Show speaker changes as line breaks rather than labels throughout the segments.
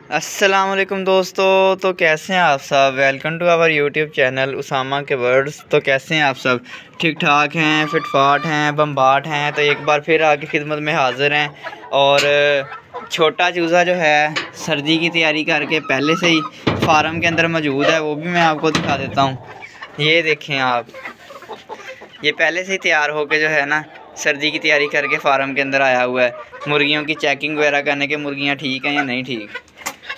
अस्सलाम वालेकुम दोस्तों। तो कैसे हैं आप सब। Welcome to our YouTube channel Usama के वर्ड्स। तो कैसे हैं आप सब, ठीक ठाक हैं, फिटफाट हैं, बम्बाट हैं। तो एक बार फिर आपकी खिदमत में हाज़िर हैं। और छोटा चूज़ा जो है सर्दी की तैयारी करके पहले से ही फार्म के अंदर मौजूद है, वो भी मैं आपको दिखा देता हूँ। ये देखें आप, ये पहले से ही तैयार होके जो है ना सर्दी की तैयारी करके फार्म के अंदर आया हुआ है, मुर्गियों की चेकिंग वगैरह करने के, मुर्गियाँ ठीक हैं या नहीं ठीक।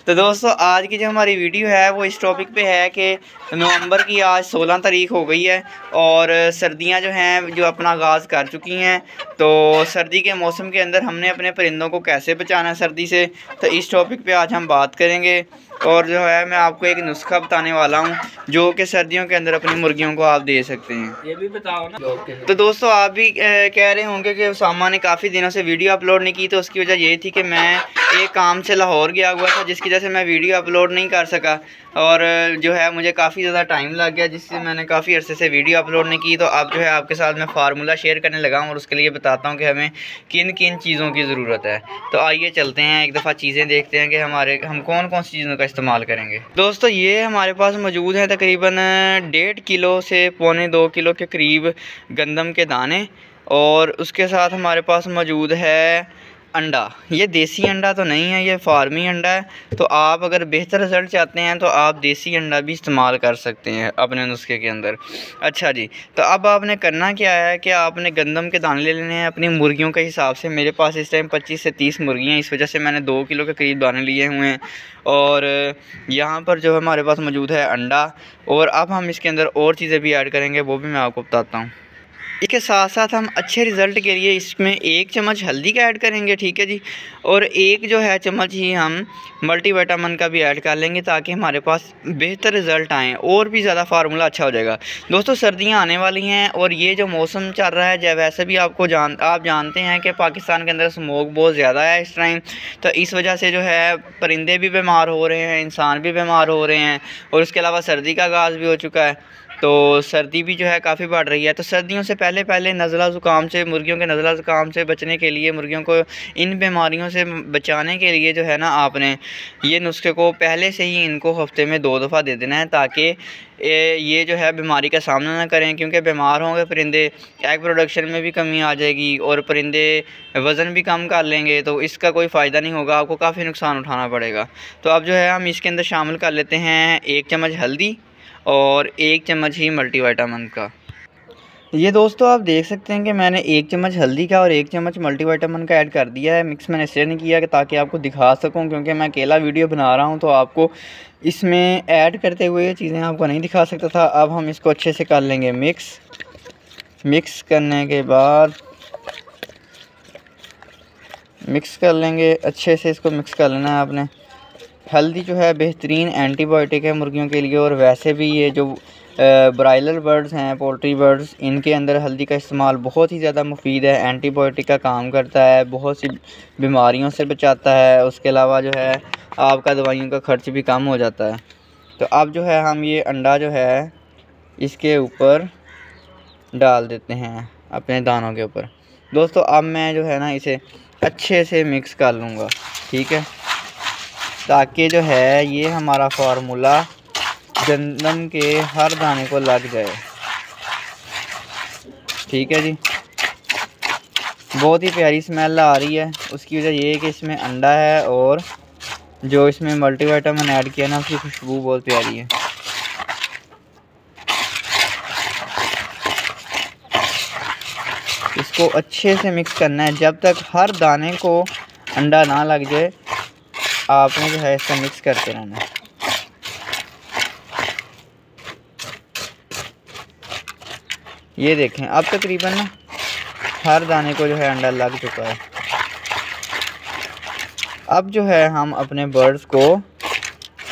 तो दोस्तों आज की जो हमारी वीडियो है वो इस टॉपिक पे है कि नवंबर की आज 16 तारीख हो गई है और सर्दियां जो हैं जो अपना आगाज़ कर चुकी हैं। तो सर्दी के मौसम के अंदर हमने अपने परिंदों को कैसे बचाना है सर्दी से, तो इस टॉपिक पे आज हम बात करेंगे। और जो है मैं आपको एक नुस्खा बताने वाला हूँ जो कि सर्दियों के अंदर अपनी मुर्गियों को आप दे सकते हैं।
ये भी बताओ ना।
तो दोस्तों आप भी कह रहे होंगे कि उसामा ने काफ़ी दिनों से वीडियो अपलोड नहीं की। तो उसकी वजह ये थी कि मैं एक काम से लाहौर गया हुआ था, जिसकी वजह से मैं वीडियो अपलोड नहीं कर सका। और जो है मुझे काफ़ी ज़्यादा टाइम लग गया, जिससे मैंने काफ़ी अरसे से वीडियो अपलोड नहीं की। तो अब जो है आपके साथ मैं फार्मूला शेयर करने लगा हूँ और उसके लिए बताता हूँ कि हमें किन किन चीज़ों की ज़रूरत है। तो आइए चलते हैं एक दफ़ा चीज़ें देखते हैं कि हम कौन कौन सी चीज़ों का इस्तेमाल करेंगे। दोस्तों ये हमारे पास मौजूद है तकरीबन 1.5 किलो से 1.25 किलो के करीब गंदम के दाने। और उसके साथ हमारे पास मौजूद है अंडा। ये देसी अंडा तो नहीं है, ये फार्मी अंडा है। तो आप अगर बेहतर रिज़ल्ट चाहते हैं तो आप देसी अंडा भी इस्तेमाल कर सकते हैं अपने नुस्खे के अंदर। अच्छा जी, तो अब आपने करना क्या है कि आपने गंदम के दाने ले लेने हैं अपनी मुर्गियों के हिसाब से। मेरे पास इस टाइम 25 से 30 मुर्गियाँ, इस वजह से मैंने 2 किलो के करीब दाने लिए हुए हैं। और यहाँ पर जो हमारे पास मौजूद है अंडा। और अब हम इसके अंदर और चीज़ें भी ऐड करेंगे, वो भी मैं आपको बताता हूँ। इसके साथ साथ हम अच्छे रिज़ल्ट के लिए इसमें 1 चम्मच हल्दी का ऐड करेंगे, ठीक है जी। और 1 जो है चम्मच ही हम मल्टीविटामिन का भी ऐड कर लेंगे, ताकि हमारे पास बेहतर रिज़ल्ट आएँ और भी ज़्यादा फार्मूला अच्छा हो जाएगा। दोस्तों सर्दियां आने वाली हैं और ये जो मौसम चल रहा है, जब वैसे भी आप जानते हैं कि पाकिस्तान के अंदर स्मोक बहुत ज़्यादा है इस टाइम। तो इस वजह से जो है परिंदे भी बीमार हो रहे हैं, इंसान भी बीमार हो रहे हैं। और उसके अलावा सर्दी का आगाज़ भी हो चुका है, तो सर्दी भी जो है काफ़ी बढ़ रही है। तो सर्दियों से पहले नज़ला ज़ुकाम से, मुर्गियों के नज़ला ज़ुकाम से बचने के लिए, मुर्गियों को इन बीमारियों से बचाने के लिए जो है ना आपने ये नुस्खे को पहले से ही इनको हफ्ते में 2 दफ़ा दे देना है, ताकि ये जो है बीमारी का सामना ना करें। क्योंकि बीमार होंगे परिंदे, एग प्रोडक्शन में भी कमी आ जाएगी और परिंदे वज़न भी कम कर लेंगे, तो इसका कोई फ़ायदा नहीं होगा, आपको काफ़ी नुकसान उठाना पड़ेगा। तो अब जो है हम इसके अंदर शामिल कर लेते हैं 1 चम्मच हल्दी और 1 चम्मच ही मल्टीविटामिन का। ये दोस्तों आप देख सकते हैं कि मैंने 1 चम्मच हल्दी का और 1 चम्मच मल्टीविटामिन का ऐड कर दिया है। मिक्स मैंने इसलिए नहीं किया कि ताकि आपको दिखा सकूं, क्योंकि मैं अकेला वीडियो बना रहा हूं तो आपको इसमें ऐड करते हुए ये चीज़ें आपको नहीं दिखा सकता था। अब हम इसको अच्छे से कर लेंगे मिक्स करने के बाद मिक्स कर लेंगे अच्छे से। इसको मिक्स कर लेना है आपने। हल्दी जो है बेहतरीन एंटीबायोटिक है मुर्गियों के लिए। और वैसे भी ये जो ब्रायलर बर्ड्स हैं, पोल्ट्री बर्ड्स, इनके अंदर हल्दी का इस्तेमाल बहुत ही ज़्यादा मुफीद है, एंटीबायोटिक का काम करता है, बहुत सी बीमारियों से बचाता है। उसके अलावा जो है आपका दवाइयों का खर्च भी कम हो जाता है। तो अब जो है हम ये अंडा जो है इसके ऊपर डाल देते हैं अपने दानों के ऊपर। दोस्तों अब मैं जो है ना इसे अच्छे से मिक्स कर लूँगा, ठीक है, ताकि जो है ये हमारा फार्मूला गंदम के हर दाने को लग जाए, ठीक है जी। बहुत ही प्यारी स्मेल आ रही है। उसकी वजह ये है कि इसमें अंडा है और जो इसमें मल्टीविटामिन ऐड किया ना, उसकी खुशबू बहुत प्यारी है। इसको अच्छे से मिक्स करना है जब तक हर दाने को अंडा ना लग जाए। आपने जो है इसका मिक्स करते रहना है। ये देखें अब तकरीबन ना हर दाने को जो है अंडा लग चुका है। अब जो है हम अपने बर्ड्स को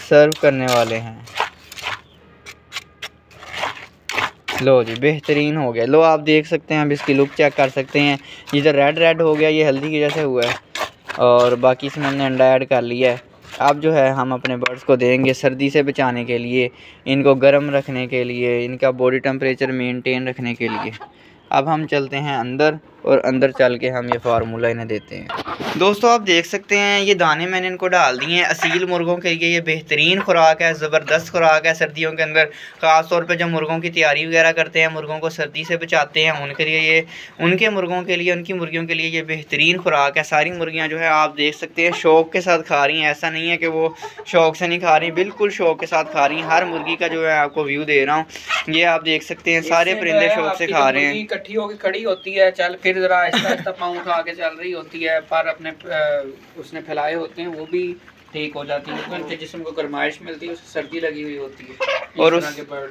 सर्व करने वाले हैं। लो जी बेहतरीन हो गया। लो आप देख सकते हैं, अब इसकी लुक चेक कर सकते हैं। ये जो रेड हो गया ये हल्दी की जैसे हुआ है और बाकी इसमें हमने अंडा ऐड कर लिया है। अब जो है हम अपने बर्ड्स को देंगे सर्दी से बचाने के लिए, इनको गर्म रखने के लिए, इनका बॉडी टेम्परेचर मेंटेन रखने के लिए। अब हम चलते हैं अंदर और अंदर चल के हम ये फार्मूला इन्हें देते हैं। दोस्तों आप देख सकते हैं ये दाने मैंने इनको डाल दिए हैं। असील मुर्गों के लिए ये बेहतरीन खुराक है, ज़बरदस्त खुराक है सर्दियों के अंदर। ख़ास तौर पे जब मुर्गों की तैयारी वगैरह करते हैं, मुर्गों को सर्दी से बचाते हैं, उनके लिए ये, उनके मुर्गों के लिए, उनकी मुर्गियों के लिए ये बेहतरीन खुराक है। सारी मुर्गियाँ जो है आप देख सकते हैं शौक़ के साथ खा रही हैं। ऐसा नहीं है कि वो शौक़ से नहीं खा रही, बिल्कुल शौक़ के साथ खा रही हैं। हर मुर्गी का जो है आपको व्यू दे रहा हूँ, ये आप देख सकते हैं सारे परिंदे शौक़ से खा रहे हैं।
इकट्ठी होकर खड़ी होती है, चल फिर जरा आहिस्ता आहिस्ता पाँव उठा के चल रही होती है, पर अपने उसने फैलाए होते हैं वो भी ठीक हो जाती है, उनके जिस्म को गरमाइश मिलती है, उसे सर्दी लगी हुई होती है।
और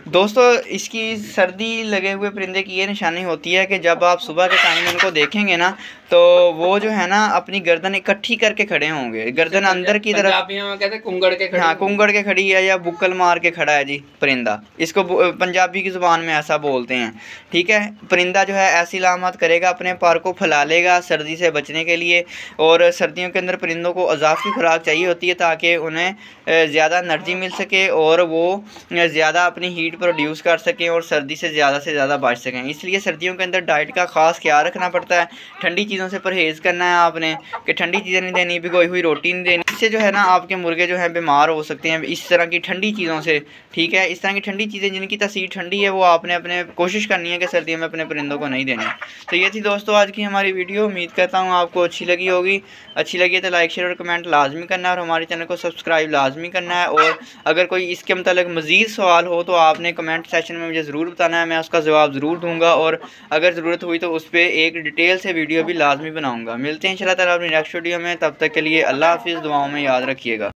दोस्तों इसकी सर्दी लगे हुए परिंदे की ये निशानी होती है कि जब आप सुबह के टाइम इनको देखेंगे ना तो वो जो है ना अपनी गर्दन इकट्ठी करके खड़े होंगे, गर्दन अंदर की तरफ,
कहते हैं कुंगड़ के खड़ी।
हाँ कुंगड़ के खड़ी है या बुक्कल मार के खड़ा है जी परिंदा, इसको पंजाबी की ज़ुबान में ऐसा बोलते हैं। ठीक है, परिंदा जो है ऐसी लामत करेगा, अपने पर को फैला लेगा सर्दी से बचने के लिए। और सर्दियों के अंदर परिंदों को अज़ाफ़ी खुराक चाहिए होती है ताकि उन्हें ज़्यादा एनर्जी मिल सके और वो ज़्यादा अपनी हीट प्रोड्यूस कर सकें और सर्दी से ज़्यादा बच सकें। इसलिए सर्दियों के अंदर डाइट का ख़ास ख्याल रखना पड़ता है। ठंडी चीज़ों से परहेज़ करना है आपने, कि ठंडी चीज़ें नहीं देनी, भिगोई हुई रोटी नहीं देनी। इससे जो है ना आपके मुर्गे जो हैं बीमार हो सकते हैं इस तरह की ठंडी चीज़ों से। ठीक है, इस तरह की ठंडी चीज़ें जिनकी तासीर ठंडी है वो आपने अपने कोशिश करनी है कि सर्दियों में अपने परिंदों को नहीं देनी। तो ये थी दोस्तों आज की हमारी वीडियो। उम्मीद करता हूँ आपको अच्छी लगी होगी। अच्छी लगी तो लाइक शेयर और कमेंट लाजमी करना है और हमारे चैनल को सब्सक्राइब लाजमी करना है। और अगर कोई इसके मतलब मज़ीद सवाल हो तो आपने कमेंट सेक्शन में मुझे ज़रूर बताना है, मैं उसका जवाब ज़रूर दूंगा। और अगर ज़रूरत हुई तो उस पर एक डिटेल से वीडियो भी लाजमी बनाऊंगा। मिलते हैं इंशाल्लाह ताला अपनी नेक्स्ट वीडियो में, तब तक के लिए अल्लाह हाफिज़, दुआओं में याद रखिएगा।